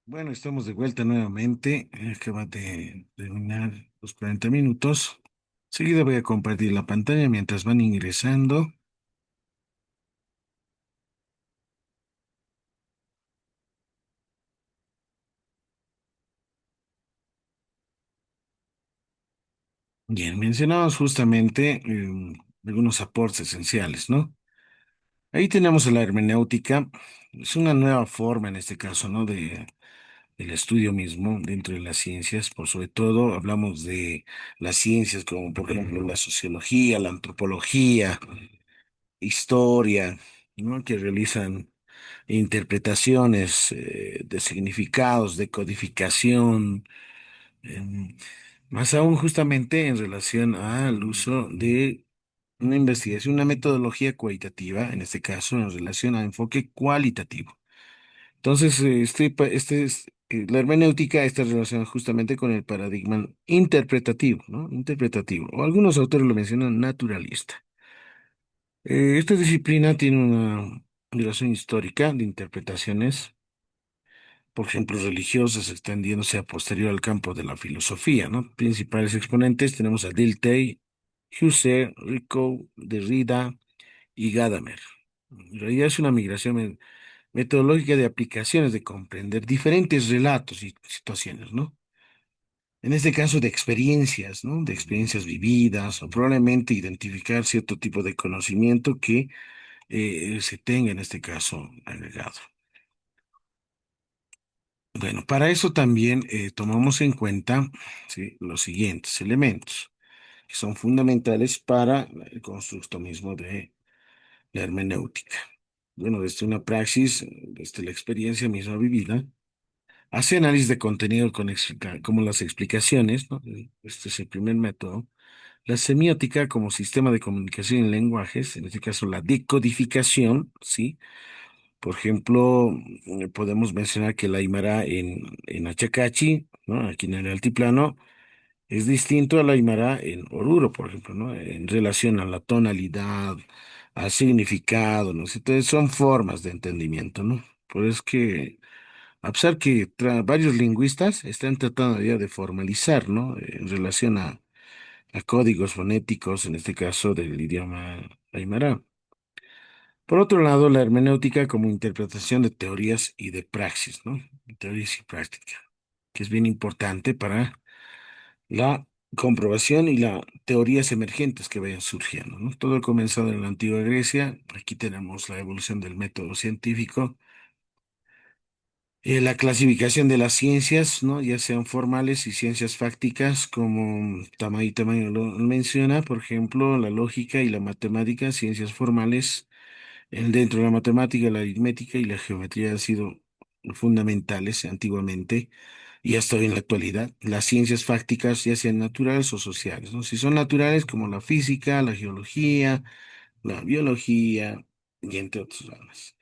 Bueno, estamos de vuelta nuevamente. Acaba de terminar los 40 minutos. Seguida voy a compartir la pantalla mientras van ingresando. Bien, mencionamos justamente algunos aportes esenciales, ¿no? Ahí tenemos a la hermenéutica. Es una nueva forma, en este caso, ¿no? Del estudio mismo dentro de las ciencias. Por sobre todo, hablamos de las ciencias como, por ejemplo, la sociología, la antropología, historia, ¿no? Que realizan interpretaciones de significados, de codificación, em, más aún justamente en relación al uso de una investigación, una metodología cualitativa, en este caso en relación a enfoque cualitativo. Entonces, la hermenéutica está relacionada justamente con el paradigma interpretativo, ¿no? Interpretativo, o algunos autores lo mencionan naturalista. Esta disciplina tiene una relación histórica de interpretaciones, por ejemplo, religiosas, extendiéndose a posterior al campo de la filosofía, ¿no? Principales exponentes tenemos a Dilthey, Husserl, Ricoeur, Derrida y Gadamer. En realidad es una migración metodológica de aplicaciones, de comprender diferentes relatos y situaciones, ¿no? En este caso de experiencias, ¿no? De experiencias vividas o probablemente identificar cierto tipo de conocimiento que se tenga en este caso agregado. Bueno, para eso también tomamos en cuenta, ¿sí? Los siguientes elementos, que son fundamentales para el constructo mismo de la hermenéutica. Bueno, desde una praxis, desde la experiencia misma vivida, hace análisis de contenido como las explicaciones, ¿no? Este es el primer método. La semiótica como sistema de comunicación en lenguajes, en este caso la decodificación, ¿sí? Por ejemplo, podemos mencionar que el Aymara en Achacachi, ¿no? Aquí en el altiplano, es distinto al Aymara en Oruro, por ejemplo, ¿no? En relación a la tonalidad, al significado, ¿no? Entonces son formas de entendimiento, ¿no? Por eso es que, a pesar que varios lingüistas están tratando ya de formalizar, ¿no? En relación a códigos fonéticos, en este caso del idioma Aymara. Por otro lado, la hermenéutica como interpretación de teorías y de praxis, ¿no? Teorías y práctica, que es bien importante para la comprobación y las teorías emergentes que vayan surgiendo, ¿no? Todo ha comenzado en la antigua Grecia. Aquí tenemos la evolución del método científico, la clasificación de las ciencias, ¿no? Ya sean formales y ciencias fácticas, como Tamay lo menciona, por ejemplo, la lógica y la matemática, ciencias formales. Dentro de la matemática, la aritmética y la geometría han sido fundamentales antiguamente y hasta hoy en la actualidad. Las ciencias fácticas, ya sean naturales o sociales, ¿no? Si son naturales, como la física, la geología, la biología y entre otras ramas.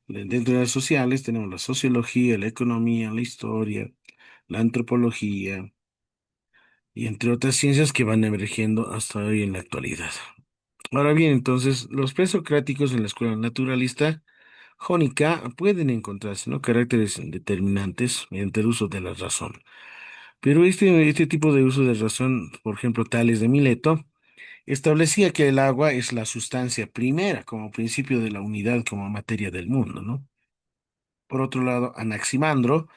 Dentro de las sociales tenemos la sociología, la economía, la historia, la antropología y entre otras ciencias que van emergiendo hasta hoy en la actualidad. Ahora bien, entonces, los presocráticos en la escuela naturalista jónica pueden encontrarse, ¿no? Caracteres determinantes mediante el uso de la razón. Pero este tipo de uso de razón, por ejemplo, Tales de Mileto, establecía que el agua es la sustancia primera como principio de la unidad como materia del mundo, ¿no? Por otro lado, Anaximandro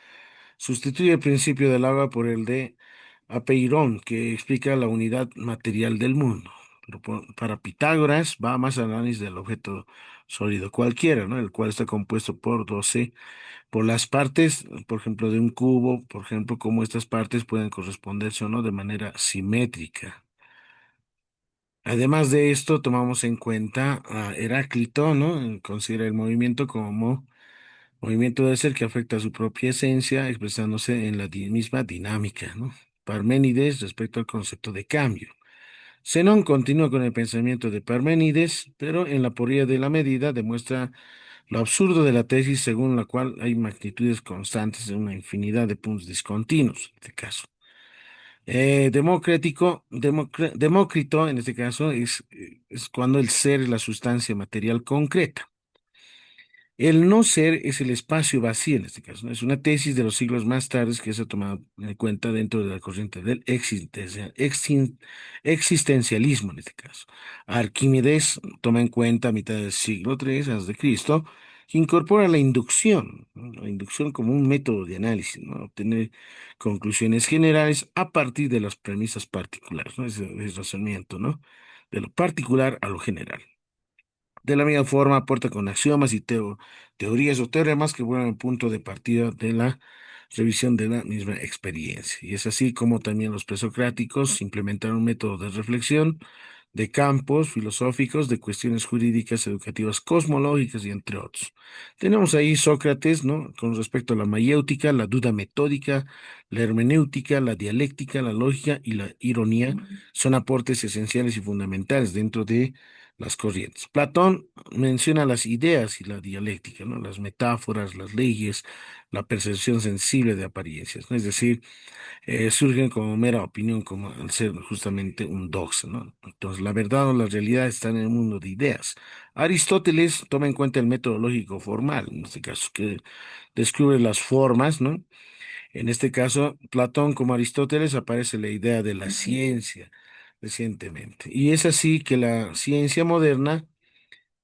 sustituye el principio del agua por el de Apeirón, que explica la unidad material del mundo. Pero para Pitágoras va más al análisis del objeto sólido cualquiera, ¿no? El cual está compuesto por 12 por las partes, por ejemplo, de un cubo, por ejemplo, cómo estas partes pueden corresponderse o no de manera simétrica. Además de esto, tomamos en cuenta a Heráclito, ¿no? Considera el movimiento como movimiento de ser que afecta a su propia esencia, expresándose en la misma dinámica, ¿no? Parménides respecto al concepto de cambio. Zenón continúa con el pensamiento de Parménides, pero en la teoría de la medida demuestra lo absurdo de la tesis según la cual hay magnitudes constantes en una infinidad de puntos discontinuos, en este caso. Demócrito, en este caso, es cuando el ser es la sustancia material concreta. El no ser es el espacio vacío en este caso, ¿no? Es una tesis de los siglos más tardes que se ha tomado en cuenta dentro de la corriente del existencialismo en este caso. Arquímedes toma en cuenta a mitad del siglo III antes de Cristo, que incorpora la inducción, ¿no? La inducción como un método de análisis, ¿no? Obtener conclusiones generales a partir de las premisas particulares, ¿no? Es razonamiento, ¿no? De lo particular a lo general. De la misma forma, aporta con axiomas y teorías o teoremas que vuelven al punto de partida de la revisión de la misma experiencia. Y es así como también los presocráticos implementaron un método de reflexión de campos filosóficos, de cuestiones jurídicas, educativas, cosmológicas y entre otros. Tenemos ahí Sócrates, ¿no? Con respecto a la mayéutica, la duda metódica, la hermenéutica, la dialéctica, la lógica y la ironía son aportes esenciales y fundamentales dentro de las corrientes. Platón menciona las ideas y la dialéctica, ¿no? Las metáforas, las leyes, la percepción sensible de apariencias, ¿no? Es decir, surgen como mera opinión, como al ser justamente un doxa, ¿no? Entonces, la verdad o la realidad están en el mundo de ideas. Aristóteles toma en cuenta el método lógico formal, en este caso, que descubre las formas, ¿no? En este caso, Platón como Aristóteles aparece la idea de la ciencia recientemente. Y es así que la ciencia moderna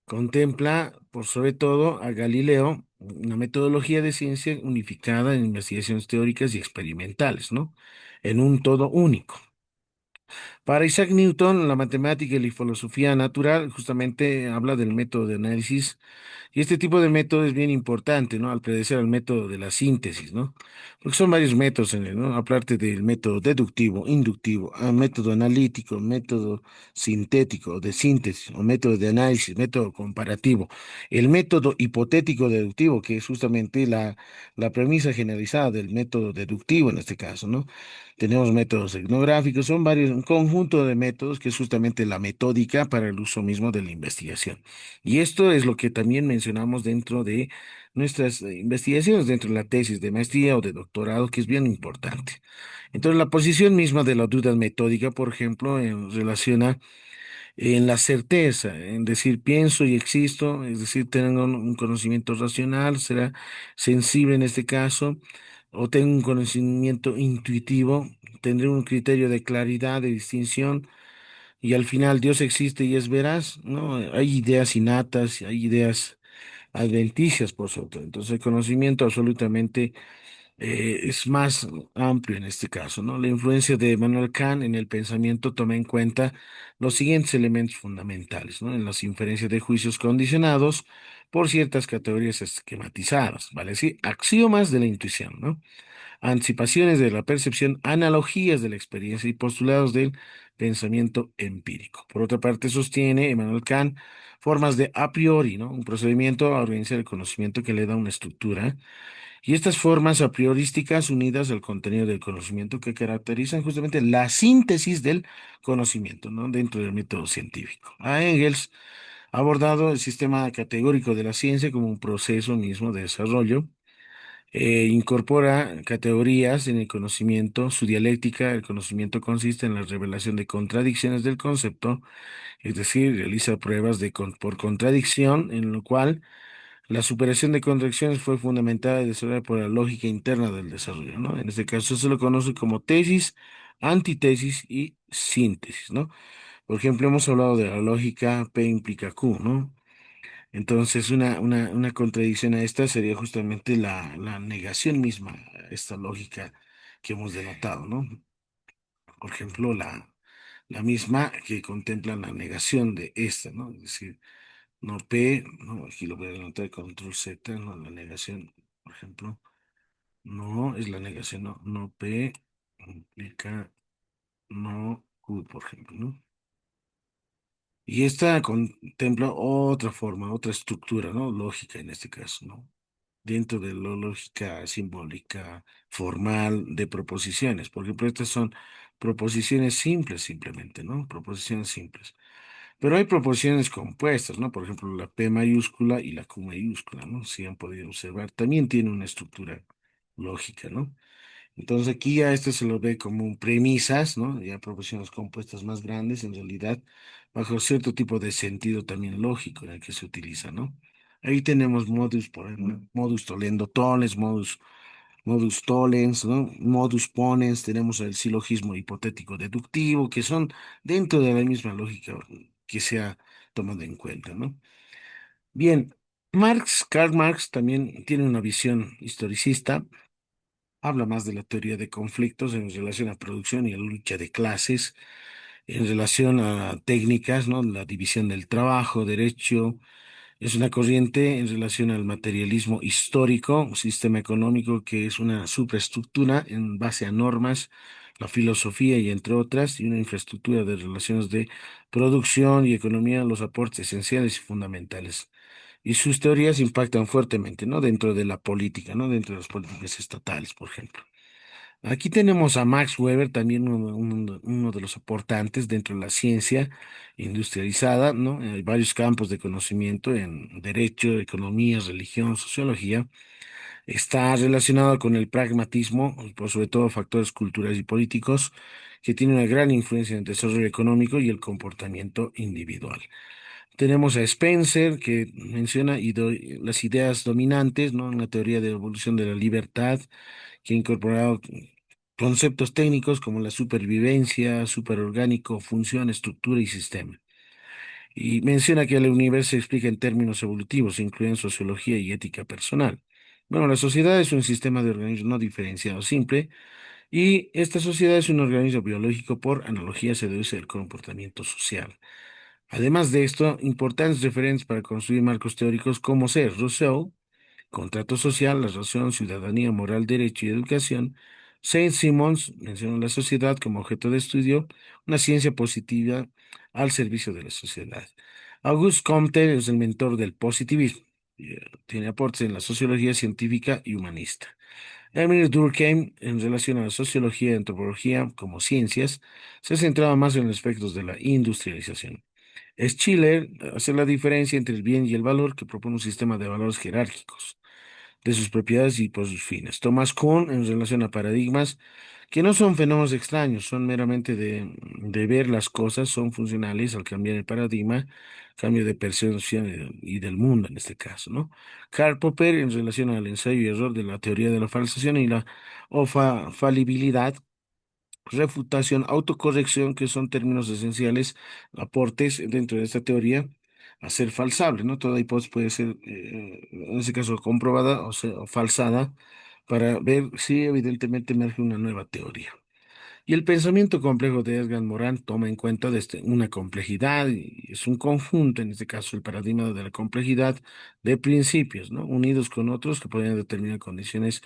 contempla, por sobre todo, a Galileo, una metodología de ciencia unificada en investigaciones teóricas y experimentales, ¿no? En un todo único. Para Isaac Newton, la matemática y la filosofía natural justamente habla del método de análisis y este tipo de método es bien importante, ¿no? Al predecir el método de la síntesis, ¿no? Porque son varios métodos en él, ¿no? Aparte del método deductivo, inductivo, método analítico, método sintético de síntesis, o método de análisis, método comparativo. El método hipotético deductivo, que es justamente la premisa generalizada del método deductivo en este caso, ¿no? Tenemos métodos etnográficos, son varios, un conjunto de métodos que es justamente la metódica para el uso mismo de la investigación. Y esto es lo que también mencionamos dentro de nuestras investigaciones, dentro de la tesis de maestría o de doctorado, que es bien importante. Entonces, la posición misma de la duda metódica, por ejemplo, relaciona en la certeza, en decir pienso y existo, es decir, tengo un conocimiento racional, será sensible en este caso, o tengo un conocimiento intuitivo, tendré un criterio de claridad, de distinción y al final Dios existe y es veraz, ¿no? Hay ideas innatas, hay ideas adventicias, por supuesto. Entonces, el conocimiento absolutamente es más amplio en este caso, ¿no? La influencia de Immanuel Kant en el pensamiento toma en cuenta los siguientes elementos fundamentales, ¿no? En las inferencias de juicios condicionados por ciertas categorías esquematizadas, ¿vale? Sí, axiomas de la intuición, ¿no? Anticipaciones de la percepción, analogías de la experiencia y postulados del pensamiento empírico. Por otra parte, sostiene Immanuel Kant formas de a priori, ¿no? Un procedimiento a organizar el conocimiento que le da una estructura. Y estas formas a priorísticas unidas al contenido del conocimiento que caracterizan justamente la síntesis del conocimiento, ¿no? Dentro del método científico. A Engels ha abordado el sistema categórico de la ciencia como un proceso mismo de desarrollo incorpora categorías en el conocimiento, su dialéctica, el conocimiento consiste en la revelación de contradicciones del concepto, es decir, realiza pruebas por contradicción, en lo cual la superación de contradicciones fue fundamentada y desarrollada por la lógica interna del desarrollo, ¿no? En este caso se lo conoce como tesis, antítesis y síntesis, ¿no? Por ejemplo, hemos hablado de la lógica P implica Q, ¿no? Entonces, una contradicción a esta sería justamente la negación misma, a esta lógica que hemos denotado, ¿no? Por ejemplo, la misma que contempla la negación de esta, ¿no? Es decir, no P, ¿no? Aquí lo voy a denotar control Z, ¿no? La negación, por ejemplo, no es la negación, no, no P implica no Q, por ejemplo, ¿no? Y esta contempla otra forma, otra estructura, ¿no? Lógica en este caso, ¿no? Dentro de la lógica simbólica formal de proposiciones. Por ejemplo, estas son proposiciones simples simplemente, ¿no? Proposiciones simples. Pero hay proposiciones compuestas, ¿no? Por ejemplo, la P mayúscula y la Q mayúscula, ¿no? Si han podido observar, también tiene una estructura lógica, ¿no? Entonces aquí ya esto se lo ve como premisas, ¿no? Ya proposiciones compuestas más grandes, en realidad, bajo cierto tipo de sentido también lógico en el que se utiliza, ¿no? Ahí tenemos modus tollendo tollens, modus tollens, ¿no? Modus ponens, tenemos el silogismo hipotético deductivo, que son dentro de la misma lógica que se ha tomado en cuenta, ¿no? Bien, Karl Marx también tiene una visión historicista, habla más de la teoría de conflictos en relación a producción y a la lucha de clases, en relación a técnicas, ¿no? La división del trabajo, derecho. Es una corriente en relación al materialismo histórico, un sistema económico que es una superestructura en base a normas, la filosofía y entre otras, y una infraestructura de relaciones de producción y economía, los aportes esenciales y fundamentales. Y sus teorías impactan fuertemente, ¿no? Dentro de la política, ¿no? Dentro de las políticas estatales, por ejemplo. Aquí tenemos a Max Weber, también uno de los aportantes dentro de la ciencia industrializada, ¿no? Hay varios campos de conocimiento en derecho, economía, religión, sociología. Está relacionado con el pragmatismo, y por sobre todo factores culturales y políticos, que tienen una gran influencia en el desarrollo económico y el comportamiento individual. Tenemos a Spencer, que menciona las ideas dominantes, ¿no? En la teoría de evolución de la libertad, que ha incorporado conceptos técnicos como la supervivencia, superorgánico, función, estructura y sistema. Y menciona que el universo se explica en términos evolutivos, incluyendo sociología y ética personal. Bueno, la sociedad es un sistema de organismos no diferenciado simple, y esta sociedad es un organismo biológico. Por analogía se deduce el comportamiento social. Además de esto, importantes referentes para construir marcos teóricos como ser Rousseau, contrato social, la razón, ciudadanía, moral, derecho y educación. Saint-Simons menciona la sociedad como objeto de estudio, una ciencia positiva al servicio de la sociedad. Auguste Comte es el mentor del positivismo. Tiene aportes en la sociología científica y humanista. Emile Durkheim, en relación a la sociología y antropología como ciencias, se centraba más en los aspectos de la industrialización. Schiller hace la diferencia entre el bien y el valor, que propone un sistema de valores jerárquicos de sus propiedades y por sus fines. Thomas Kuhn, en relación a paradigmas que no son fenómenos extraños, son meramente de ver las cosas, son funcionales al cambiar el paradigma, cambio de percepción y del mundo en este caso, ¿no? Karl Popper, en relación al ensayo y error de la teoría de la falsación y la falibilidad, refutación, autocorrección, que son términos esenciales, aportes dentro de esta teoría, a ser falsable, ¿no? Toda hipótesis puede ser, en ese caso, comprobada o falsada para ver si evidentemente emerge una nueva teoría. Y el pensamiento complejo de Edgar Morin toma en cuenta una complejidad, y es un conjunto, en este caso el paradigma de la complejidad de principios, ¿no? Unidos con otros que podrían determinar condiciones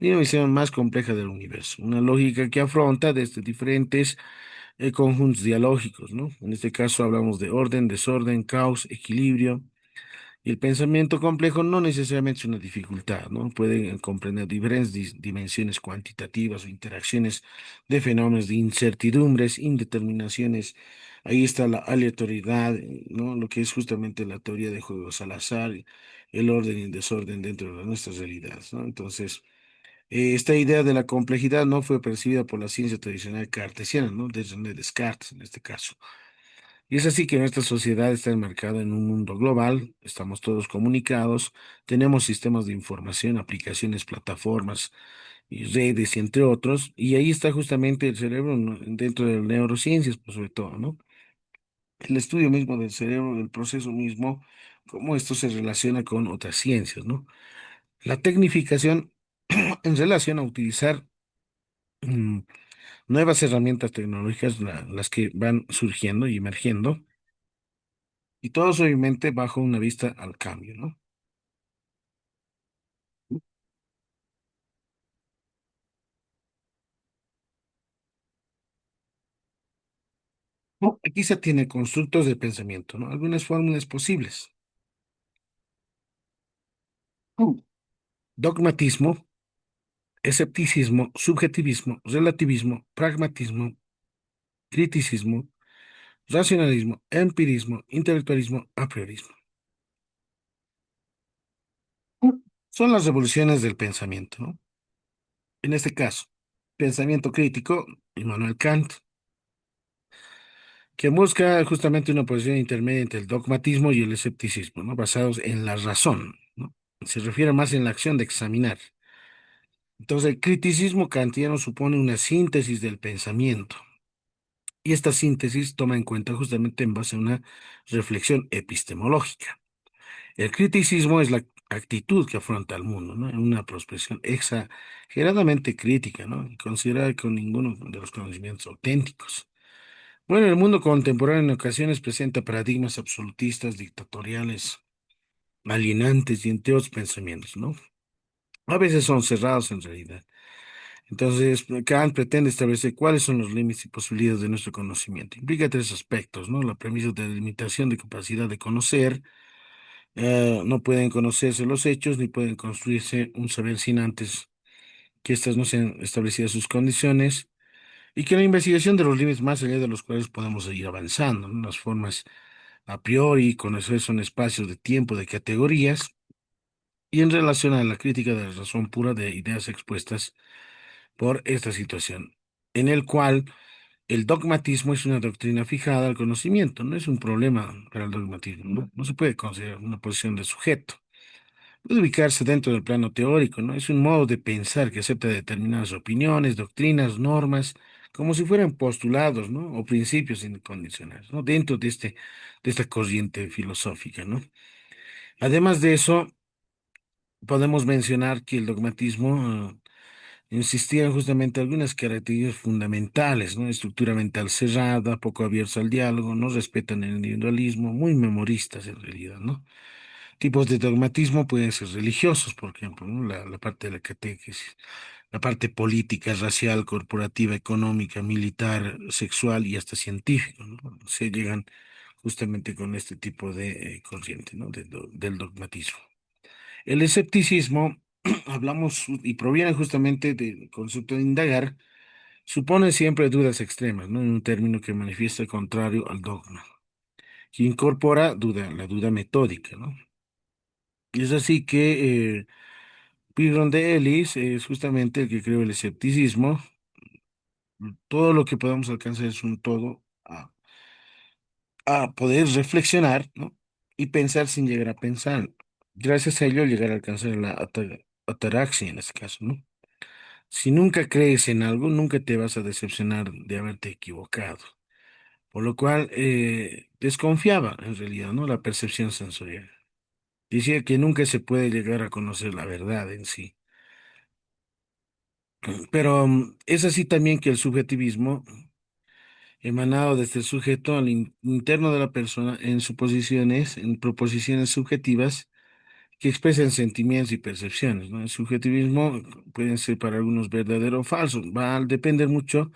de una visión más compleja del universo. Una lógica que afronta desde diferentes conjuntos dialógicos, ¿no? En este caso hablamos de orden, desorden, caos, equilibrio. Y el pensamiento complejo no necesariamente es una dificultad, ¿no? Puede comprender diferentes dimensiones cuantitativas o interacciones de fenómenos de incertidumbres, indeterminaciones. Ahí está la aleatoriedad, ¿no? Lo que es justamente la teoría de juegos al azar, el orden y el desorden dentro de nuestras realidades, ¿no? Entonces, esta idea de la complejidad no fue percibida por la ciencia tradicional cartesiana, ¿no? De René Descartes, en este caso. Y es así que nuestra sociedad está enmarcada en un mundo global, estamos todos comunicados, tenemos sistemas de información, aplicaciones, plataformas y redes, y entre otros, y ahí está justamente el cerebro, ¿no? Dentro de las neurociencias, pues sobre todo, ¿no? El estudio mismo del cerebro, del proceso mismo, cómo esto se relaciona con otras ciencias, ¿no? La tecnificación en relación a utilizar mm, nuevas herramientas tecnológicas, las que van surgiendo y emergiendo. Y todo eso obviamente bajo una vista al cambio, ¿no? Aquí se tiene constructos de pensamiento, ¿no? Algunas fórmulas posibles. Mm. Dogmatismo, escepticismo, subjetivismo, relativismo, pragmatismo, criticismo, racionalismo, empirismo, intelectualismo, apriorismo. Mm. Son las revoluciones del pensamiento, ¿no? En este caso, pensamiento crítico, Immanuel Kant. que busca justamente una posición intermedia entre el dogmatismo y el escepticismo, ¿no? Basados en la razón, ¿no? Se refiere más en la acción de examinar. Entonces, el criticismo kantiano supone una síntesis del pensamiento, y esta síntesis toma en cuenta justamente en base a una reflexión epistemológica. El criticismo es la actitud que afronta al mundo, ¿no? En una prospección exageradamente crítica, ¿no? Y considera con ninguno de los conocimientos auténticos. Bueno, el mundo contemporáneo en ocasiones presenta paradigmas absolutistas, dictatoriales, alienantes y entre otros pensamientos, ¿no? A veces son cerrados en realidad. Entonces, Kant pretende establecer cuáles son los límites y posibilidades de nuestro conocimiento. Implica tres aspectos, ¿no? La premisa de limitación de capacidad de conocer, no pueden conocerse los hechos ni pueden construirse un saber sin antes que éstas no sean establecidas sus condiciones, y que la investigación de los límites más allá de los cuales podemos seguir avanzando, ¿no? Las formas a priori, conocer son espacios de tiempo, de categorías, y en relación a la crítica de la razón pura de ideas expuestas por esta situación, en el cual el dogmatismo es una doctrina fijada al conocimiento, no es un problema para el dogmatismo, ¿no? No se puede considerar una posición de sujeto. Puede ubicarse dentro del plano teórico, ¿no? Es un modo de pensar que acepta determinadas opiniones, doctrinas, normas, como si fueran postulados, ¿no? O principios incondicionales, ¿no? Dentro de esta corriente filosófica, ¿no? Además de eso, podemos mencionar que el dogmatismo insistía en justamente algunas características fundamentales, ¿no? Estructura mental cerrada, poco abierta al diálogo, no respetan el individualismo, muy memoristas en realidad, ¿no? Tipos de dogmatismo pueden ser religiosos, por ejemplo, ¿no? La parte de la catequesis, la parte política, racial, corporativa, económica, militar, sexual y hasta científico, ¿no? Se llegan justamente con este tipo de corriente, ¿no? Del dogmatismo. El escepticismo, hablamos y proviene justamente del concepto de indagar, supone siempre dudas extremas, ¿no? En un término que manifiesta el contrario al dogma, que incorpora duda, la duda metódica, ¿no? Y es así que Byron de Ellis es justamente el que creó el escepticismo. Todo lo que podamos alcanzar es un todo a poder reflexionar, ¿no? Y pensar sin llegar a pensar. Gracias a ello llegar a alcanzar la ataraxia en este caso, ¿no? Si nunca crees en algo, nunca te vas a decepcionar de haberte equivocado. Por lo cual, desconfiaba en realidad, ¿no? La percepción sensorial. Decía que nunca se puede llegar a conocer la verdad en sí. Pero es así también que el subjetivismo, emanado desde el sujeto al interno de la persona, en suposiciones, en proposiciones subjetivas, que expresan sentimientos y percepciones, ¿no? El subjetivismo pueden ser para algunos verdadero o falso, va a depender mucho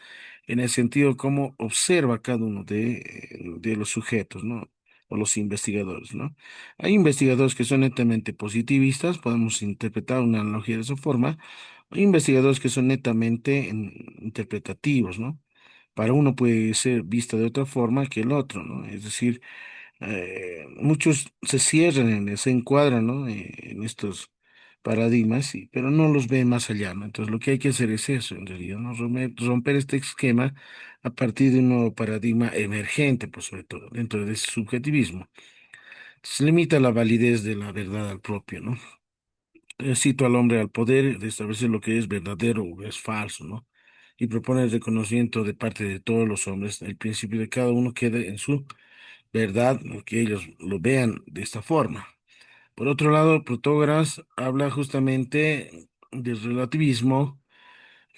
en el sentido cómo observa cada uno de los sujetos, ¿no? O los investigadores, ¿no? Hay investigadores que son netamente positivistas, podemos interpretar una analogía de esa forma. Hay investigadores que son netamente interpretativos, ¿no? Para uno puede ser vista de otra forma que el otro, ¿no? Es decir, muchos se cierran, se encuadran, ¿no? En estos paradigmas, pero no los ven más allá, ¿no? Entonces lo que hay que hacer es eso, en realidad, ¿no? Romper este esquema a partir de un nuevo paradigma emergente, pues sobre todo, dentro de ese subjetivismo. Se limita la validez de la verdad al propio, ¿no? Cito al hombre al poder de establecer lo que es verdadero o es falso, ¿no? Y propone el reconocimiento de parte de todos los hombres. El principio de cada uno queda en su verdad, ¿no? Que ellos lo vean de esta forma. Por otro lado, Protágoras habla justamente del relativismo,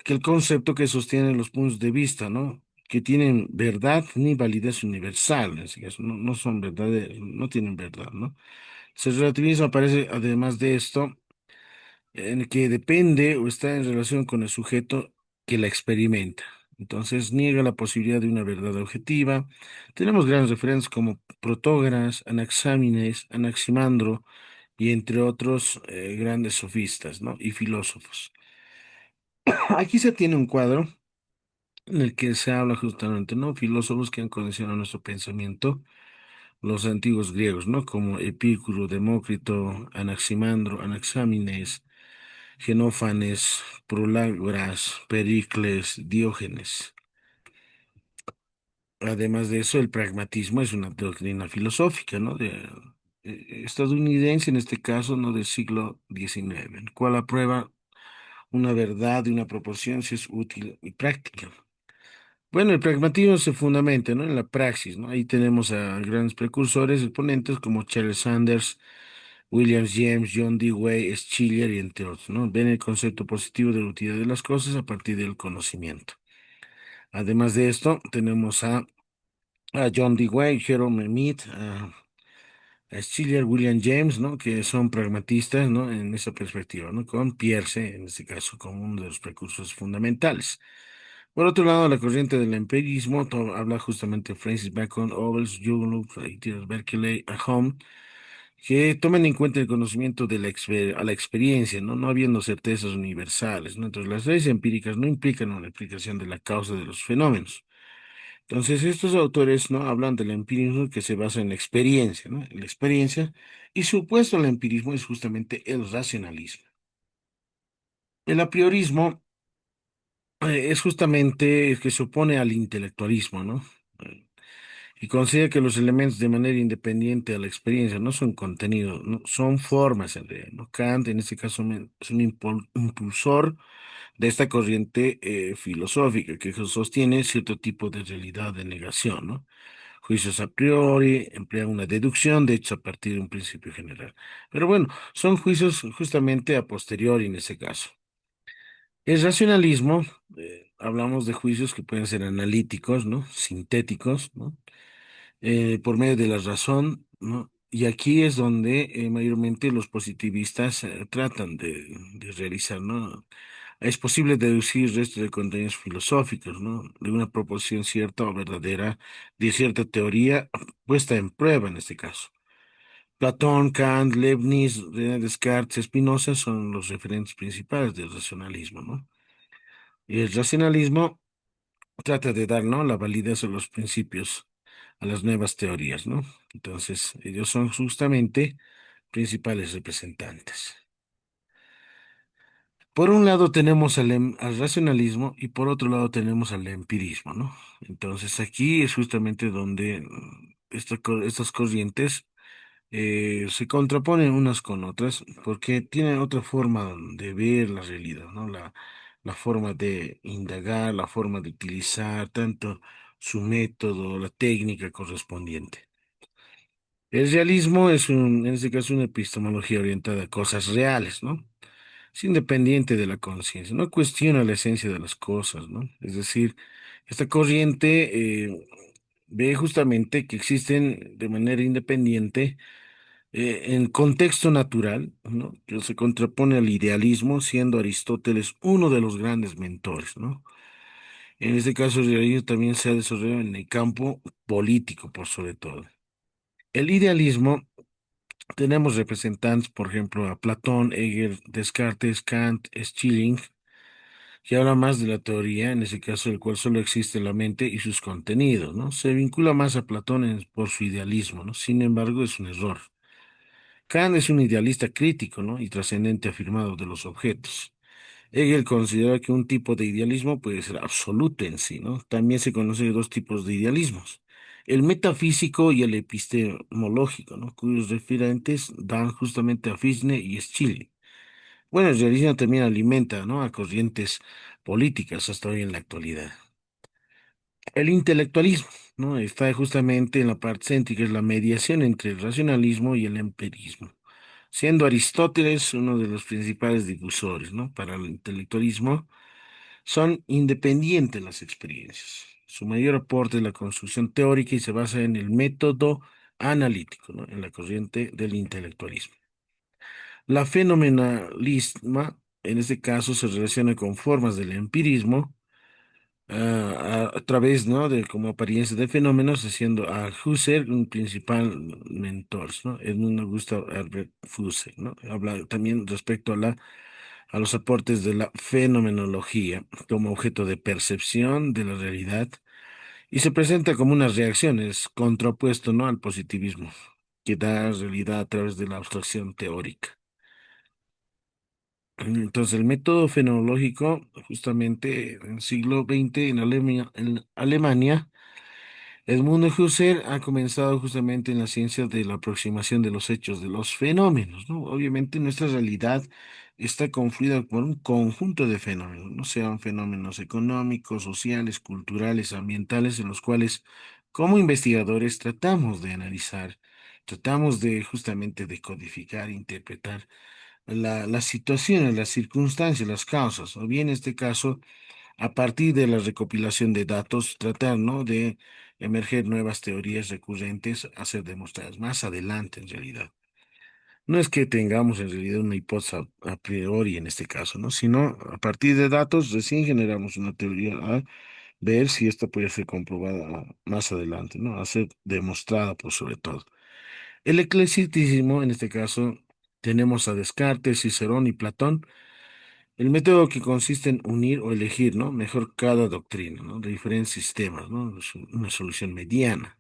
que el concepto que sostiene los puntos de vista, ¿no? Que tienen verdad ni validez universal, en este caso, no son verdaderos, no tienen verdad, ¿no? El relativismo aparece, además de esto, en el que depende o está en relación con el sujeto que la experimenta. Entonces niega la posibilidad de una verdad objetiva. Tenemos grandes referentes como Protógoras, Anaxámenes, Anaximandro y entre otros grandes sofistas, ¿no? Y filósofos. Aquí se tiene un cuadro en el que se habla justamente, ¿no? Filósofos que han condicionado nuestro pensamiento, los antiguos griegos, ¿no? Como Epicuro, Demócrito, Anaximandro, Anaxámenes, Genófanes, Prolágoras, Pericles, Diógenes. Además de eso, el pragmatismo es una doctrina filosófica, ¿no? Estadounidense, en este caso, ¿no? Del siglo XIX, el cual aprueba una verdad de una proporción si es útil y práctica. Bueno, el pragmatismo se fundamenta, ¿no? En la praxis, ¿no? Ahí tenemos a grandes precursores, exponentes como Charles Sanders, William James, John Dewey, Schiller y entre otros, ¿no? Ven el concepto positivo de la utilidad de las cosas a partir del conocimiento. Además de esto, tenemos a John Dewey, Jerome Mead, a Schiller, William James, ¿no? Que son pragmatistas, ¿no? En esa perspectiva, ¿no? Con Peirce, en este caso, como uno de los precursores fundamentales. Por otro lado, la corriente del empirismo habla justamente de Francis Bacon, Owens, Jugend, Berkeley, Home, que tomen en cuenta el conocimiento de a la experiencia, ¿no? No habiendo certezas universales, ¿no? Entonces, las leyes empíricas no implican una explicación de la causa de los fenómenos. Entonces, estos autores, ¿no? Hablan del empirismo que se basa en la experiencia, ¿no? En la experiencia, y su opuesto al empirismo es justamente el racionalismo. El apriorismo es justamente el que se opone al intelectualismo, ¿no? Eh, Y considera que los elementos de manera independiente a la experiencia no son contenidos, no son formas en realidad, ¿no? Kant, en este caso, es un impulsor de esta corriente filosófica que sostiene cierto tipo de realidad de negación, ¿no? Juicios a priori, emplea una deducción, de hecho, a partir de un principio general. Pero bueno, son juicios justamente a posteriori en ese caso. El racionalismo, hablamos de juicios que pueden ser analíticos, ¿no? Sintéticos, ¿no? Por medio de la razón, ¿no? Y aquí es donde mayormente los positivistas tratan de realizar, ¿no? Es posible deducir restos de contenidos filosóficos, ¿no? De una proposición cierta o verdadera de cierta teoría puesta en prueba en este caso. Platón, Kant, Leibniz, René Descartes, Spinoza son los referentes principales del racionalismo, ¿no? Y el racionalismo trata de dar, ¿no? La validez a los principios, a las nuevas teorías, ¿no? Entonces, ellos son justamente principales representantes. Por un lado tenemos al racionalismo y por otro lado tenemos al empirismo, ¿no? Entonces, aquí es justamente donde estas corrientes se contraponen unas con otras porque tienen otra forma de ver la realidad, ¿no? La forma de indagar, la forma de utilizar tanto su método, la técnica correspondiente. El realismo es en este caso, una epistemología orientada a cosas reales, ¿no? Es independiente de la conciencia, no cuestiona la esencia de las cosas, ¿no? Es decir, esta corriente ve justamente que existen de manera independiente en contexto natural, ¿no? Que se contrapone al idealismo, siendo Aristóteles uno de los grandes mentores, ¿no? En este caso, el idealismo también se ha desarrollado en el campo político, por sobre todo. El idealismo, tenemos representantes, por ejemplo, a Platón, Hegel, Descartes, Kant, Schelling, que habla más de la teoría, en ese caso, el cual solo existe la mente y sus contenidos, ¿no? Se vincula más a Platón por su idealismo, ¿no? Sin embargo, es un error. Kant es un idealista crítico, ¿no? Y trascendente afirmado de los objetos. Hegel considera que un tipo de idealismo puede ser absoluto en sí, ¿no? También se conocen dos tipos de idealismos, el metafísico y el epistemológico, ¿no? Cuyos referentes dan justamente a Fichte y Schiller. Bueno, el realismo también alimenta, ¿no? A corrientes políticas hasta hoy en la actualidad. El intelectualismo, ¿no? Está justamente en la parte céntrica, es la mediación entre el racionalismo y el empirismo, siendo Aristóteles uno de los principales difusores, ¿no? Para el intelectualismo son independientes las experiencias. Su mayor aporte es la construcción teórica y se basa en el método analítico, ¿no? En la corriente del intelectualismo. La fenomenalismo, en este caso, se relaciona con formas del empirismo a través, ¿no? De como apariencia de fenómenos, haciendo a Husserl un principal mentor, ¿no? Edmund Gustav Herbert Husserl, ¿no? Habla también respecto a los aportes de la fenomenología como objeto de percepción de la realidad y se presenta como una reacción, es contrapuesto, ¿no? Al positivismo, que da realidad a través de la abstracción teórica. Entonces, el método fenomenológico, justamente en el siglo XX en Alemania Edmundo Husserl ha comenzado justamente en la ciencia de la aproximación de los hechos, de los fenómenos, ¿no? Obviamente nuestra realidad está confluida por un conjunto de fenómenos, no sean fenómenos económicos, sociales, culturales, ambientales, en los cuales como investigadores tratamos de analizar, tratamos de justamente decodificar, interpretar las situaciones, las circunstancias, las causas, o bien en este caso a partir de la recopilación de datos, tratar, ¿no?, de emerger nuevas teorías recurrentes a ser demostradas más adelante en realidad. No es que tengamos en realidad una hipótesis a priori en este caso, ¿no? Sino a partir de datos recién generamos una teoría a ver si esta puede ser comprobada más adelante, ¿no? A ser demostrada por sobre todo. El eclecticismo, en este caso, tenemos a Descartes, Cicerón y Platón, el método que consiste en unir o elegir, ¿no?, mejor cada doctrina, ¿no?, de diferentes sistemas, ¿no? Es una solución mediana.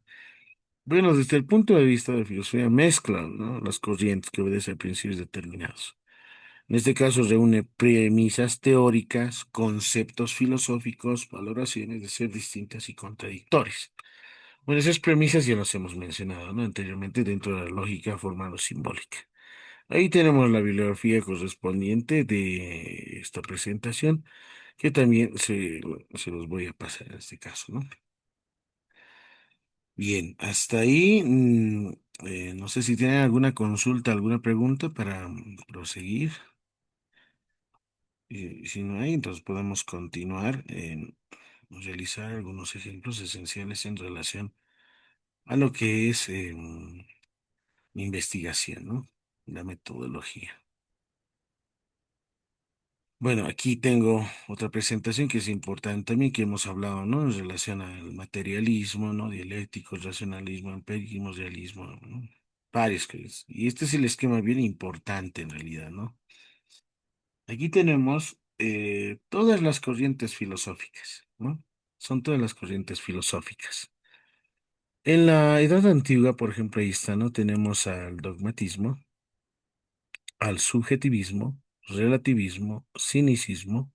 Bueno, desde el punto de vista de la filosofía mezcla, ¿no?, las corrientes que obedecen a principios determinados. En este caso reúne premisas teóricas, conceptos filosóficos, valoraciones de ser distintas y contradictorias. Bueno, esas premisas ya las hemos mencionado, ¿no?, anteriormente dentro de la lógica formal o simbólica. Ahí tenemos la bibliografía correspondiente de esta presentación, que también se los voy a pasar en este caso, ¿no? Bien, hasta ahí, no sé si tienen alguna consulta, alguna pregunta para proseguir. Y si no hay, entonces podemos continuar en realizar algunos ejemplos esenciales en relación a lo que es mi investigación, ¿no? La metodología. Bueno, aquí tengo otra presentación que es importante también, que hemos hablado, ¿no?, en relación al materialismo, ¿no?, dialéctico, racionalismo, empirismo, realismo, ¿no? Varios que y este es el esquema bien importante en realidad, ¿no? Aquí tenemos todas las corrientes filosóficas, ¿no? Son todas las corrientes filosóficas. En la Edad Antigua, por ejemplo, ahí está, ¿no? Tenemos al dogmatismo, al subjetivismo, relativismo, cinicismo,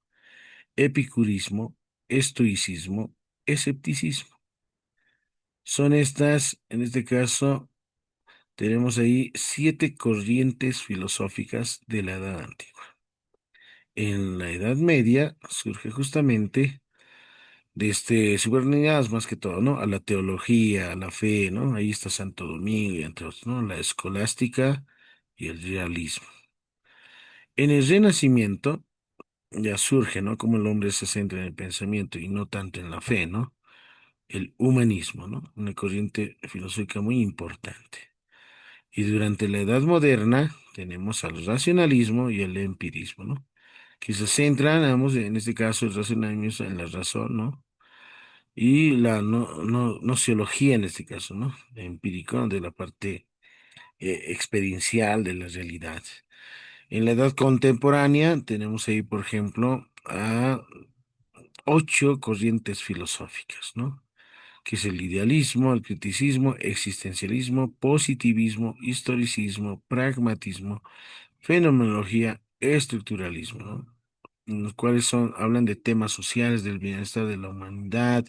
epicurismo, estoicismo, escepticismo. Son estas, en este caso, tenemos ahí 7 corrientes filosóficas de la Edad Antigua. En la Edad Media surge justamente de subordinadas más que todo, ¿no?, a la teología, a la fe, ¿no? Ahí está Santo Domingo, y entre otros, ¿no? La escolástica y el realismo. En el Renacimiento ya surge, ¿no?, como el hombre se centra en el pensamiento y no tanto en la fe, ¿no? El humanismo, ¿no? Una corriente filosófica muy importante. Y durante la Edad Moderna tenemos al racionalismo y el empirismo, ¿no?, que se centran, ambos, en este caso, el racionalismo en la razón, ¿no? Y la nociología, en este caso, ¿no? Empírico, de la parte experiencial de la realidad. En la Edad Contemporánea tenemos ahí, por ejemplo, a 8 corrientes filosóficas, ¿no?, que es el idealismo, el criticismo, existencialismo, positivismo, historicismo, pragmatismo, fenomenología, estructuralismo, ¿no?, en los cuales hablan de temas sociales, del bienestar de la humanidad,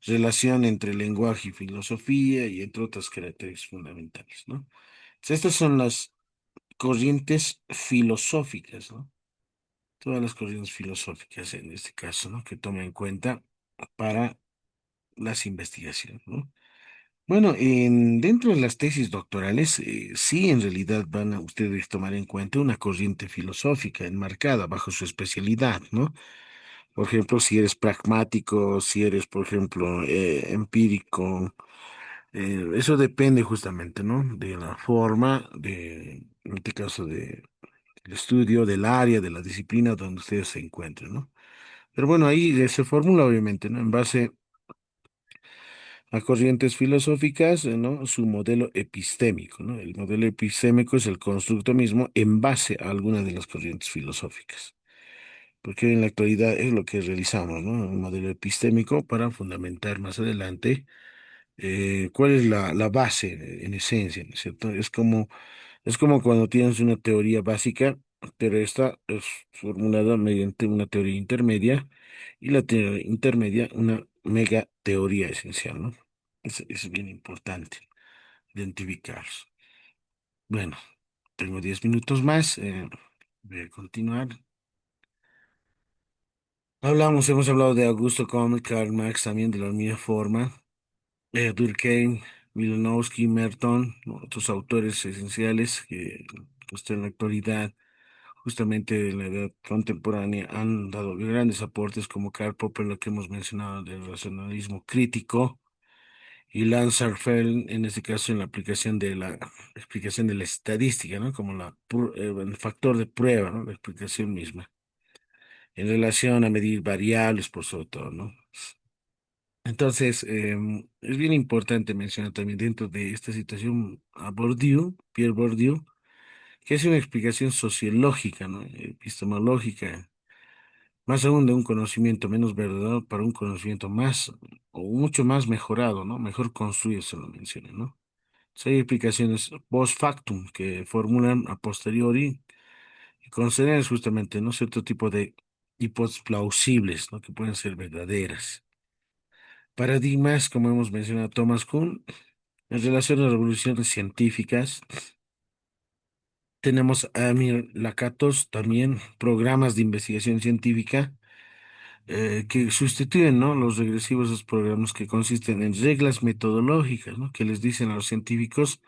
relación entre lenguaje y filosofía, y entre otras características fundamentales, ¿no? Entonces, estas son las corrientes filosóficas, ¿no? Todas las corrientes filosóficas en este caso, ¿no?, que toma en cuenta para las investigaciones, ¿no? Bueno, dentro de las tesis doctorales, sí, en realidad van a ustedes tomar en cuenta una corriente filosófica enmarcada bajo su especialidad, ¿no? Por ejemplo, si eres pragmático, si eres, por ejemplo, empírico, eso depende justamente, ¿no?, de la forma, en este caso, del estudio, del área, de la disciplina donde ustedes se encuentren, ¿no? Pero bueno, ahí se formula, obviamente, ¿no?, en base a corrientes filosóficas, ¿no?, su modelo epistémico, ¿no? El modelo epistémico es el constructo mismo en base a alguna de las corrientes filosóficas, porque en la actualidad es lo que realizamos, ¿no? Un modelo epistémico para fundamentar más adelante cuál es la base en esencia, ¿no es cierto? Es como cuando tienes una teoría básica, pero esta es formulada mediante una teoría intermedia, y la teoría intermedia una mega teoría esencial, ¿no? Es bien importante identificar. Bueno, tengo 10 minutos más. Voy a continuar. Hemos hablado de Augusto Comte, Karl Marx, también de la misma forma. Durkheim, Milanowski, Merton, ¿no? Otros autores esenciales que pues, en la actualidad, justamente en la edad contemporánea, han dado grandes aportes como Karl Popper, lo que hemos mencionado del racionalismo crítico, y Lance Arfel, en este caso en la aplicación de la explicación de la estadística, ¿no? Como el factor de prueba, ¿no? La explicación misma, en relación a medir variables, por sobre todo, ¿no? Entonces, es bien importante mencionar también dentro de esta situación a Bourdieu, Pierre Bourdieu, que es una explicación sociológica, ¿no? Epistemológica, más aún de un conocimiento menos verdadero para un conocimiento más o mucho más mejorado, ¿no? Mejor construido, se lo menciona, ¿no? Sí, hay explicaciones post factum que formulan a posteriori y consideran justamente, ¿no? Cierto tipo de hipótesis plausibles, ¿no? Que pueden ser verdaderas. Paradigmas, como hemos mencionado, Thomas Kuhn, en relación a las revoluciones científicas, tenemos a Amir Lakatos, también programas de investigación científica que sustituyen, ¿no? Los regresivos, esos programas que consisten en reglas metodológicas, ¿no? Que les dicen a los científicos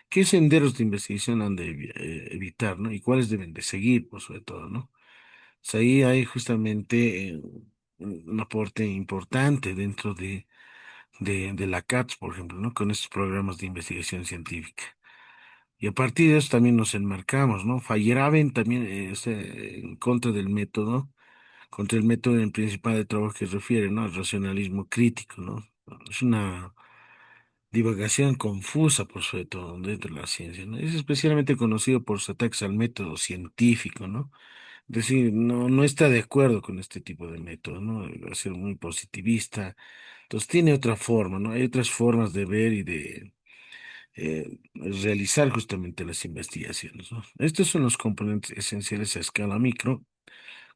qué senderos de investigación han de evitar, ¿no? Y cuáles deben de seguir, pues, sobre todo, ¿no? Pues ahí hay justamente un aporte importante dentro de la CATS, por ejemplo, ¿no? Con estos programas de investigación científica. Y a partir de eso también nos enmarcamos, ¿no? Feyerabend también en contra del método, contra el método en principal de trabajo que refiere, ¿no? Al racionalismo crítico, ¿no? Es una divagación confusa, por sobre todo, dentro de la ciencia, ¿no? Es especialmente conocido por sus ataques al método científico, ¿no? Es decir, no está de acuerdo con este tipo de método, ¿no? Va a ser muy positivista. Entonces tiene otra forma, ¿no? Hay otras formas de ver y de realizar justamente las investigaciones, ¿no? Estos son los componentes esenciales a escala micro,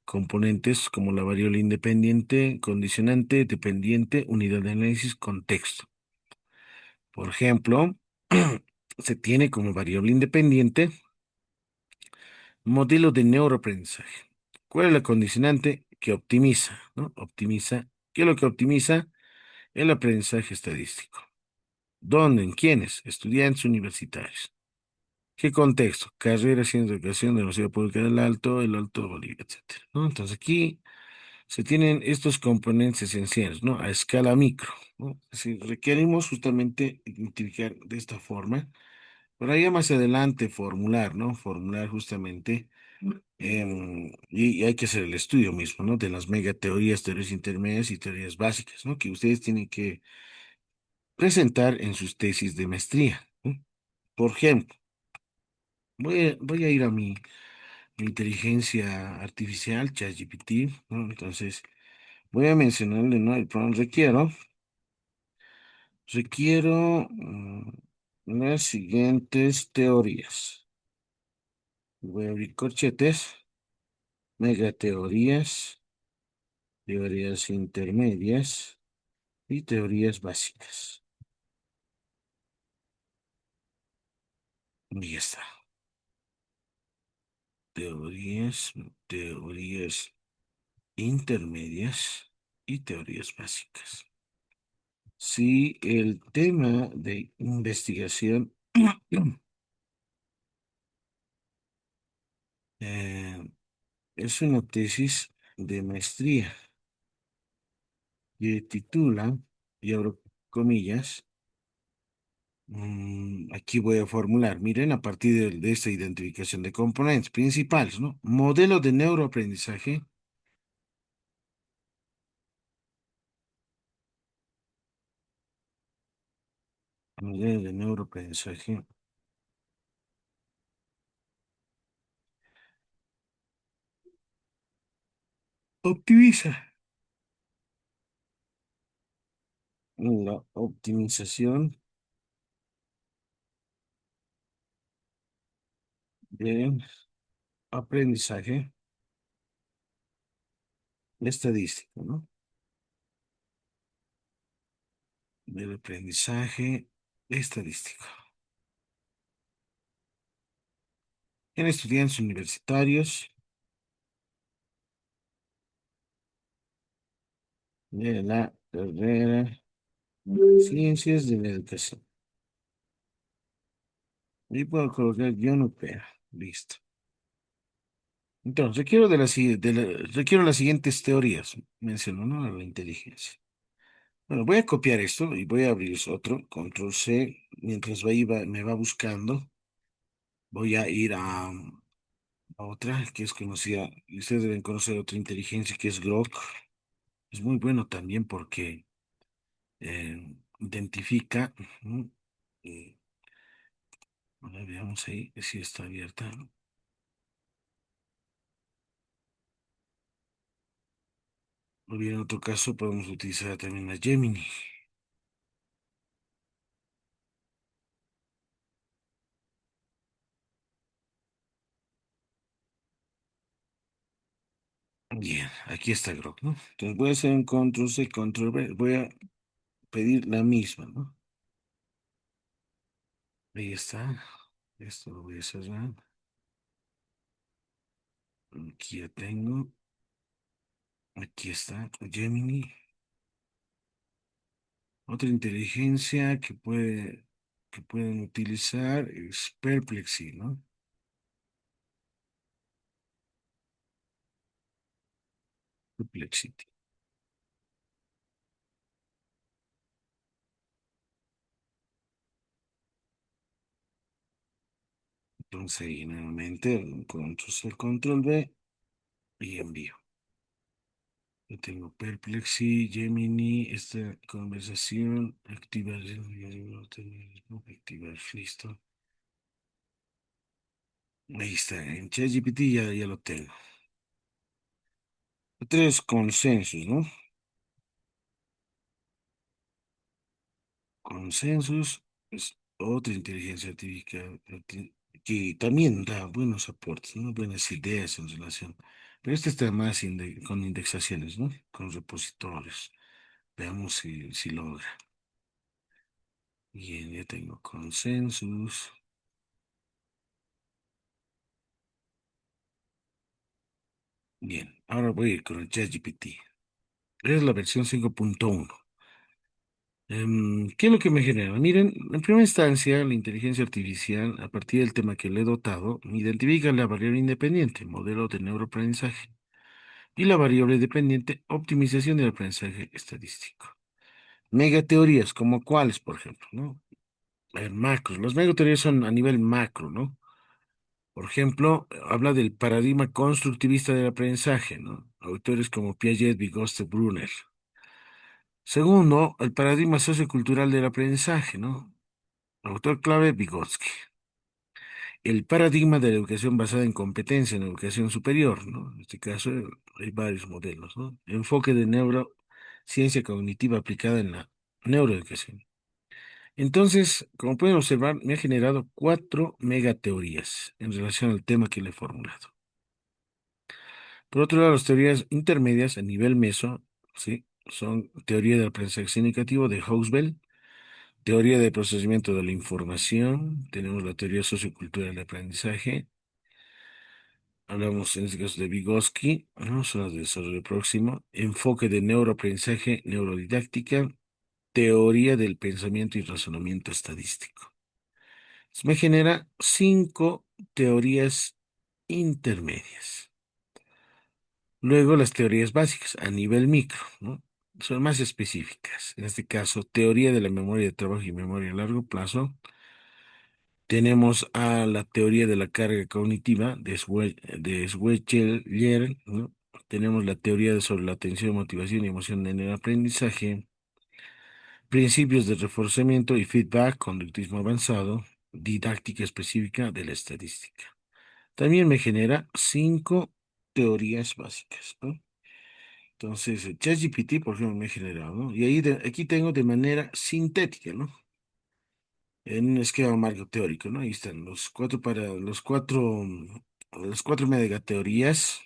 componentes como la variable independiente, condicionante, dependiente, unidad de análisis, contexto. Por ejemplo, se tiene como variable independiente modelo de neuroaprendizaje. ¿Cuál es la condicionante que optimiza, ¿no? Optimiza. ¿Qué es lo que optimiza? El aprendizaje estadístico. ¿Dónde? ¿En quiénes? Estudiantes universitarios. ¿Qué contexto? Carrera, ciencia, educación de la Universidad Pública el Alto de Bolivia, etcétera, ¿no? Entonces aquí se tienen estos componentes esenciales, ¿no? A escala micro, ¿no? Es decir, requerimos justamente identificar de esta forma, para ya más adelante formular, ¿no? Formular justamente, y hay que hacer el estudio mismo, ¿no? De las megateorías, teorías intermedias y teorías básicas, ¿no? Que ustedes tienen que presentar en sus tesis de maestría, ¿no? Por ejemplo, voy a ir a mi inteligencia artificial, ChatGPT, ¿no? Entonces, voy a mencionarle, ¿no? El programa requiero las siguientes teorías. Voy a abrir corchetes, megateorías, teorías intermedias y teorías básicas. Y ya está. Teorías intermedias y teorías básicas. Si el tema de investigación eh, es una tesis de maestría que titula, y abro comillas, aquí voy a formular, miren, a partir de esta identificación de componentes principales, ¿no? Modelo de neuroaprendizaje, modelo de neuroaprendizaje, optimiza la optimización de aprendizaje estadístico, ¿no? del aprendizaje estadístico. En estudiantes universitarios de la carrera Ciencias de la Educación. Y puedo colocar guión UPEA. Listo. Entonces, requiero las siguientes teorías. Menciono, ¿no? La inteligencia. Bueno, voy a copiar esto y voy a abrir otro, control C, mientras me va buscando. Voy a ir a otra que es conocida, y ustedes deben conocer otra inteligencia que es Grok. Es muy bueno también porque identifica, ujú, eh, a ver, veamos ahí si está abierta. O bien, en otro caso, podemos utilizar también la Gemini. Bien, aquí está Grok, ¿no? Entonces voy a hacer un control C, control V. Voy a pedir la misma, ¿no? Ahí está. Esto lo voy a cerrar. Aquí ya tengo. Aquí está Gemini. Otra inteligencia que pueden utilizar es Perplexity, ¿no? Perplexity. Entonces ahí nuevamente control C, control V y envío. Yo tengo Perplexity, Gemini, esta conversación, activar, activar, listo. Ahí está, en ChatGPT ya lo tengo. Tres consensos, ¿no? Consensus es otra inteligencia artificial que también da buenos aportes, ¿no? Buenas ideas en relación. Pero este está más con indexaciones, ¿no? Con repositorios. Veamos si logra. Bien, ya tengo consensus. Bien, ahora voy a ir con el ChatGPT. Es la versión 5.1. ¿Qué es lo que me genera? Miren, en primera instancia, la inteligencia artificial, a partir del tema que le he dotado, identifica la variable independiente, modelo de neuroaprendizaje, y la variable dependiente, optimización del aprendizaje estadístico. Megateorías, como cuáles, por ejemplo, ¿no? A ver, macros. Las megateorías son a nivel macro, ¿no? Por ejemplo, habla del paradigma constructivista del aprendizaje, ¿no? Autores como Piaget, Vygotsky, Brunner. Segundo, el paradigma sociocultural del aprendizaje, ¿no? Autor clave, Vygotsky. El paradigma de la educación basada en competencia en educación superior, ¿no? En este caso hay varios modelos, ¿no? Enfoque de neurociencia cognitiva aplicada en la neuroeducación. Entonces, como pueden observar, me ha generado cuatro megateorías en relación al tema que le he formulado. Por otro lado, las teorías intermedias a nivel meso, ¿sí? Son teoría del aprendizaje significativo de Hobsbawm, teoría de procesamiento de la información, tenemos la teoría sociocultural del aprendizaje, hablamos en este caso de Vygotsky, ¿no? Son las de desarrollo próximo, enfoque de neuroaprendizaje, neurodidáctica, teoría del pensamiento y razonamiento estadístico. Me genera cinco teorías intermedias. Luego las teorías básicas a nivel micro, ¿no? Son más específicas. En este caso, teoría de la memoria de trabajo y memoria a largo plazo. Tenemos a la teoría de la carga cognitiva de Schweitzer, ¿no? Tenemos la teoría sobre la atención, motivación y emoción en el aprendizaje, principios de reforzamiento y feedback, conductismo avanzado, didáctica específica de la estadística. También me genera cinco teorías básicas, ¿no? Entonces, ChatGPT, por ejemplo, me ha generado, ¿no? Y aquí tengo de manera sintética, ¿no? En un esquema marco teórico, ¿no? Ahí están las cuatro megateorías,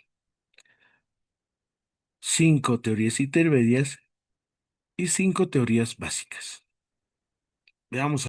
cinco teorías intermedias y cinco teorías básicas. Veamos.